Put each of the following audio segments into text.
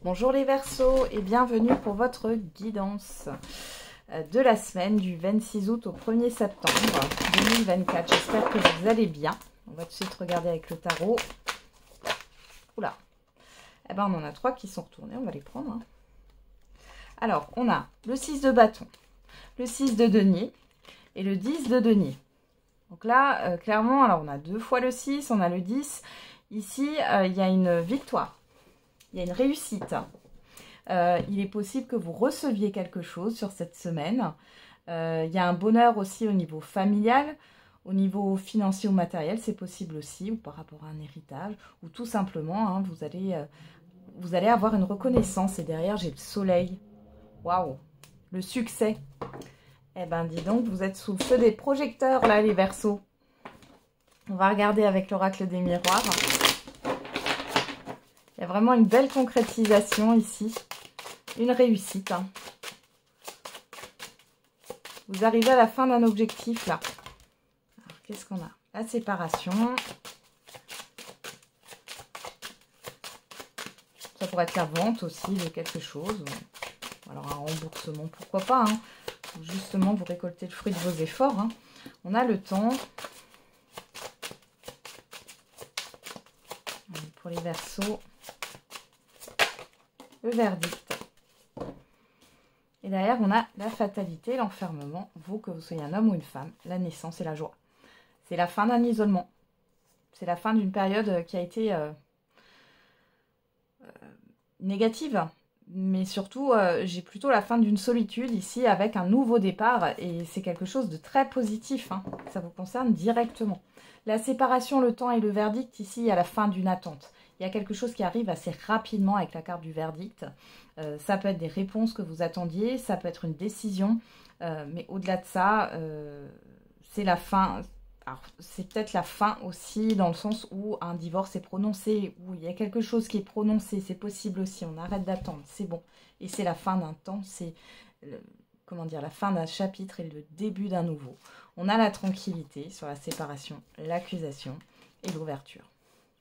Bonjour les Verseaux et bienvenue pour votre guidance de la semaine du 26 août au 1er septembre 2024. J'espère que vous allez bien. On va tout de suite regarder avec le tarot. Oula. Eh ben, on en a 3 qui sont retournés, on va les prendre. Hein. Alors, on a le 6 de bâton, le 6 de denier et le 10 de denier. Donc là, clairement, alors on a 2 fois le 6, on a le 10. Ici, il y a une victoire. Il y a une réussite. Il est possible que vous receviez quelque chose sur cette semaine. Il y a un bonheur aussi au niveau familial, au niveau financier ou matériel, c'est possible aussi, ou par rapport à un héritage, ou tout simplement, hein, vous allez avoir une reconnaissance. Et derrière, j'ai le soleil. Waouh! Le succès. Eh ben, dis donc, vous êtes sous le feu des projecteurs, là, les Verseaux. On va regarder avec l'oracle des miroirs. Il y a vraiment une belle concrétisation ici. Une réussite. Hein. Vous arrivez à la fin d'un objectif, là. Qu'est-ce qu'on a? La séparation. Ça pourrait être la vente aussi de quelque chose. Alors, un remboursement, pourquoi pas. Hein. Justement, vous récoltez le fruit de vos efforts. Hein. On a le temps. Pour les Verseaux. Le verdict. Et derrière, on a la fatalité, l'enfermement. Vous, que vous soyez un homme ou une femme, la naissance et la joie. C'est la fin d'un isolement. C'est la fin d'une période qui a été négative. Mais surtout, j'ai plutôt la fin d'une solitude ici avec un nouveau départ. Et c'est quelque chose de très positif. Hein. Ça vous concerne directement. La séparation, le temps et le verdict, ici, à la fin d'une attente. Il y a quelque chose qui arrive assez rapidement avec la carte du verdict. Ça peut être des réponses que vous attendiez, ça peut être une décision. Mais au-delà de ça, c'est la fin. Alors, c'est peut-être la fin aussi dans le sens où un divorce est prononcé, où il y a quelque chose qui est prononcé, c'est possible aussi. On arrête d'attendre, c'est bon. Et c'est la fin d'un temps, c'est comment dire, la fin d'un chapitre et le début d'un nouveau. On a la tranquillité sur la séparation, l'accusation et l'ouverture.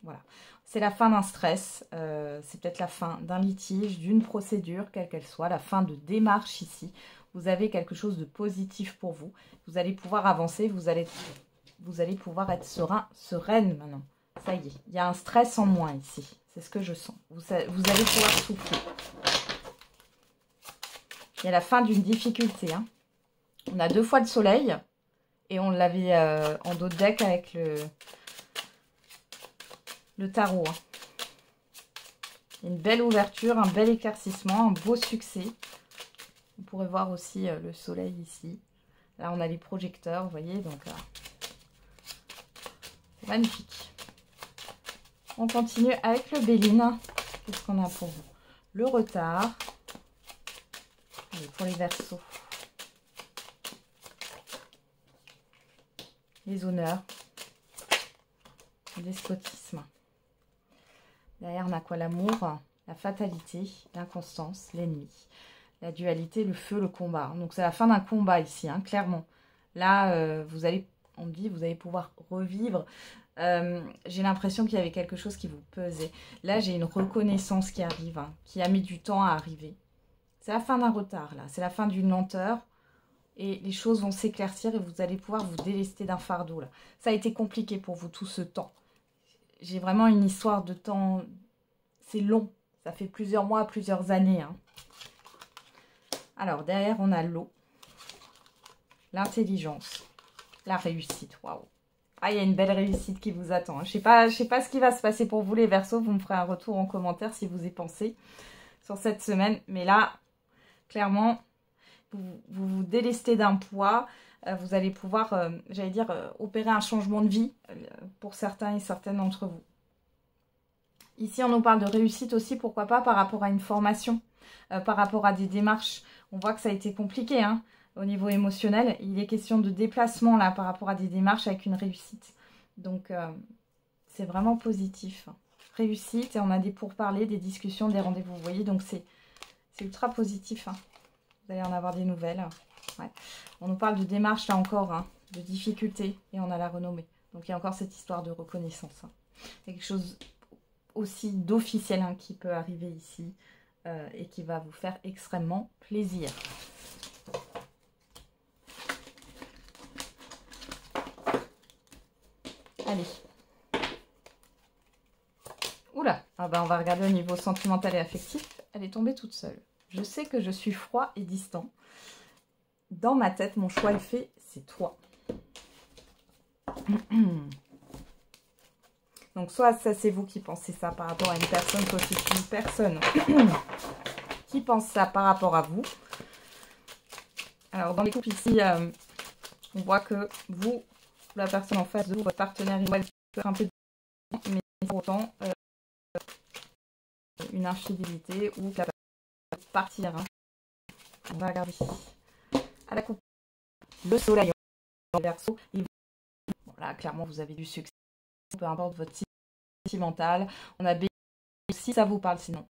Voilà, c'est la fin d'un stress, c'est peut-être la fin d'un litige, d'une procédure, quelle qu'elle soit, la fin de démarche ici. Vous avez quelque chose de positif pour vous. Vous allez pouvoir avancer, vous allez pouvoir être sereine maintenant. Ça y est, il y a un stress en moins ici. C'est ce que je sens. Vous allez pouvoir souffler. Il y a la fin d'une difficulté. Hein. On a 2 fois le soleil et on l'avait en dos de deck avec le tarot. Hein. Une belle ouverture, un bel éclaircissement, un beau succès. Vous pourrez voir aussi le soleil ici. Là, on a les projecteurs, vous voyez, donc c'est magnifique. On continue avec le Béline. Qu'est-ce qu'on a pour vous? Le retard. Allez, pour les Verseaux. Les honneurs. Le despotisme. Derrière, on a quoi? L'amour, la fatalité, l'inconstance, l'ennemi, la dualité, le feu, le combat. Donc, c'est la fin d'un combat ici, hein, clairement. Là, on me dit, vous allez pouvoir revivre. J'ai l'impression qu'il y avait quelque chose qui vous pesait. Là, j'ai une reconnaissance qui arrive, hein, qui a mis du temps à arriver. C'est la fin d'un retard, là. C'est la fin d'une lenteur. Et les choses vont s'éclaircir et vous allez pouvoir vous délester d'un fardeau, là. Ça a été compliqué pour vous tout ce temps. J'ai vraiment une histoire de temps, c'est long, ça fait plusieurs mois, plusieurs années. Hein. Alors, derrière, on a l'eau, l'intelligence, la réussite, waouh. Ah, il y a une belle réussite qui vous attend. Hein. Je sais pas ce qui va se passer pour vous, les Verseaux, vous me ferez un retour en commentaire si vous y pensez sur cette semaine. Mais là, clairement, vous délestez d'un poids. Vous allez pouvoir, j'allais dire, opérer un changement de vie pour certains et certaines d'entre vous. Ici, on nous parle de réussite aussi, pourquoi pas, par rapport à une formation, par rapport à des démarches. On voit que ça a été compliqué, hein, au niveau émotionnel. Il est question de déplacement, là, par rapport à des démarches avec une réussite. Donc, c'est vraiment positif. Réussite, et on a des pourparlers, des discussions, des rendez-vous, vous voyez, donc c'est ultra positif. Hein. Vous allez en avoir des nouvelles. Ouais. On nous parle de démarche là encore, hein, de difficultés, et on a la renommée. Donc il y a encore cette histoire de reconnaissance. Hein. Il y a quelque chose aussi d'officiel hein, qui peut arriver ici. et qui va vous faire extrêmement plaisir. Allez. Oula, ah ben on va regarder au niveau sentimental et affectif. Elle est tombée toute seule. Je sais que je suis froid et distant. Dans ma tête, mon choix est fait, c'est toi. Donc soit ça c'est vous qui pensez ça par rapport à une personne, soit c'est une personne qui pense ça par rapport à vous. Alors dans les couples ici, on voit que vous, la personne en face de vous, votre partenaire, il va faire un peu de... mais pour autant une infidélité ou capable de partir. Hein. On va regarder à la coupe. Le soleil en Verseau. Bon, là, clairement, vous avez du succès. Peu importe votre sentimental. On a si ça vous parle, sinon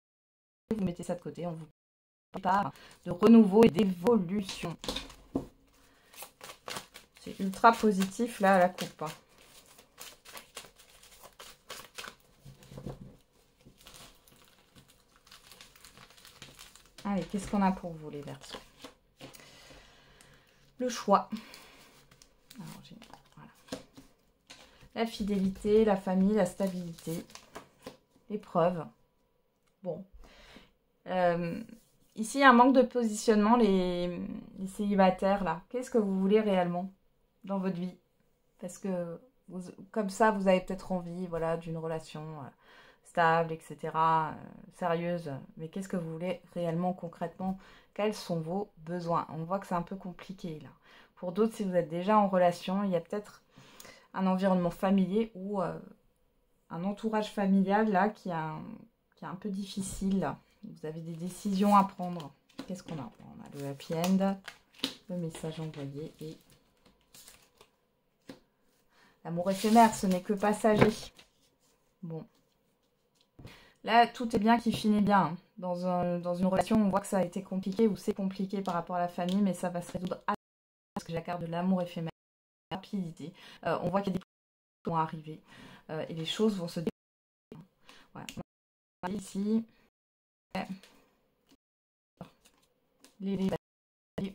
vous mettez ça de côté. On vous parle de renouveau et d'évolution. C'est ultra positif là à la coupe. Hein. Allez, qu'est-ce qu'on a pour vous les Verseaux? Le choix. Alors, voilà. La fidélité, la famille, la stabilité, l'épreuve. Bon. Ici, il y a un manque de positionnement, les célibataires, là. Qu'est-ce que vous voulez réellement dans votre vie? Parce que, comme ça, vous avez peut-être envie, voilà, d'une relation stable, etc., sérieuse. Mais qu'est-ce que vous voulez réellement, concrètement? Quels sont vos besoins? On voit que c'est un peu compliqué, là. Pour d'autres, si vous êtes déjà en relation, il y a peut-être un environnement familier ou un entourage familial, là, qui est un peu difficile, là. Vous avez des décisions à prendre. Qu'est-ce qu'on a? On a le happy end, le message envoyé et l'amour éphémère, ce n'est que passager. Bon. Là, tout est bien qui finit bien. Dans une relation, on voit que ça a été compliqué ou c'est compliqué par rapport à la famille, mais ça va se résoudre à parce que j'ai la carte de l'amour éphémère, la rapidité. On voit qu'il y a des choses qui vont arriver et les choses vont se dérouler. Voilà. On a ici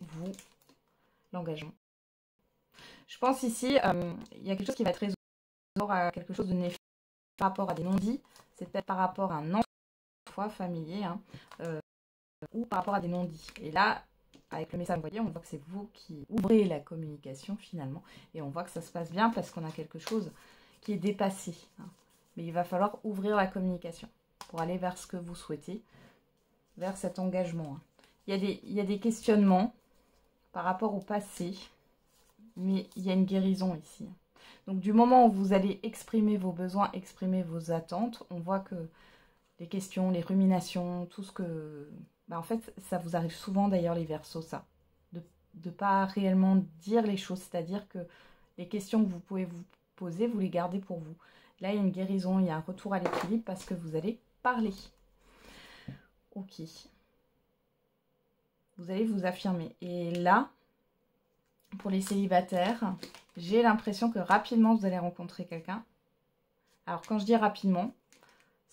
vous, l'engagement. Je pense ici, il y a quelque chose qui va être résolu à quelque chose de néfaste par rapport à des non-dits. C'est peut-être par rapport à un enfant familier hein, ou par rapport à des non-dits. Et là, avec le message envoyé, on voit que c'est vous qui ouvrez la communication finalement. Et on voit que ça se passe bien parce qu'on a quelque chose qui est dépassé. Hein. Mais il va falloir ouvrir la communication pour aller vers ce que vous souhaitez, vers cet engagement. Hein. Il y a des questionnements par rapport au passé, mais il y a une guérison ici. Donc du moment où vous allez exprimer vos besoins, exprimer vos attentes, on voit que les questions, les ruminations, tout ce que... en fait, ça vous arrive souvent d'ailleurs les Verseaux, ça. De ne pas réellement dire les choses, c'est-à-dire que les questions que vous pouvez vous poser, vous les gardez pour vous. Là, il y a une guérison, il y a un retour à l'équilibre parce que vous allez parler. Ok. Vous allez vous affirmer. Et là, pour les célibataires, j'ai l'impression que rapidement, vous allez rencontrer quelqu'un. Alors, quand je dis rapidement,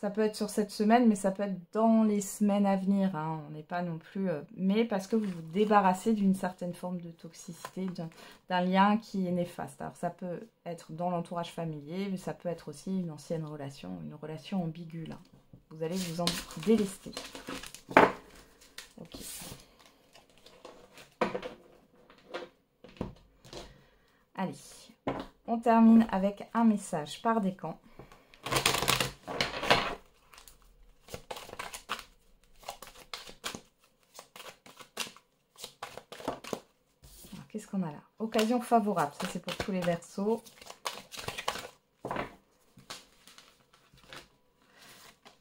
ça peut être sur cette semaine, mais ça peut être dans les semaines à venir. Hein. On n'est pas non plus... mais parce que vous vous débarrassez d'une certaine forme de toxicité, d'un lien qui est néfaste. Alors, ça peut être dans l'entourage familier, mais ça peut être aussi une ancienne relation, une relation ambiguë. Là. Vous allez vous en délester. Ok. Allez, on termine avec un message par décan. Qu'est-ce qu'on a là? Occasion favorable, ça c'est pour tous les Verseaux.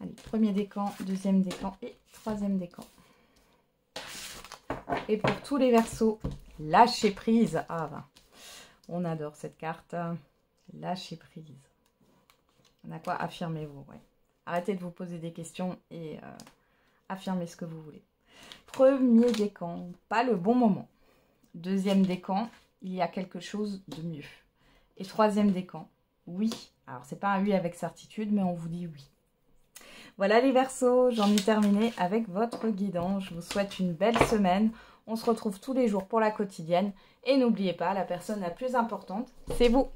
Allez, premier décan, deuxième décan et troisième décan. Et pour tous les Verseaux, lâcher prise. Ah ben, on adore cette carte. Lâcher prise. On a quoi? Affirmez-vous, ouais. Arrêtez de vous poser des questions et affirmez ce que vous voulez. Premier décan, pas le bon moment. Deuxième décan, il y a quelque chose de mieux. Et troisième décan, oui. Alors, c'est pas un oui avec certitude, mais on vous dit oui. Voilà les Verseaux, j'en ai terminé avec votre guidance. Je vous souhaite une belle semaine. On se retrouve tous les jours pour la quotidienne. Et n'oubliez pas, la personne la plus importante, c'est vous.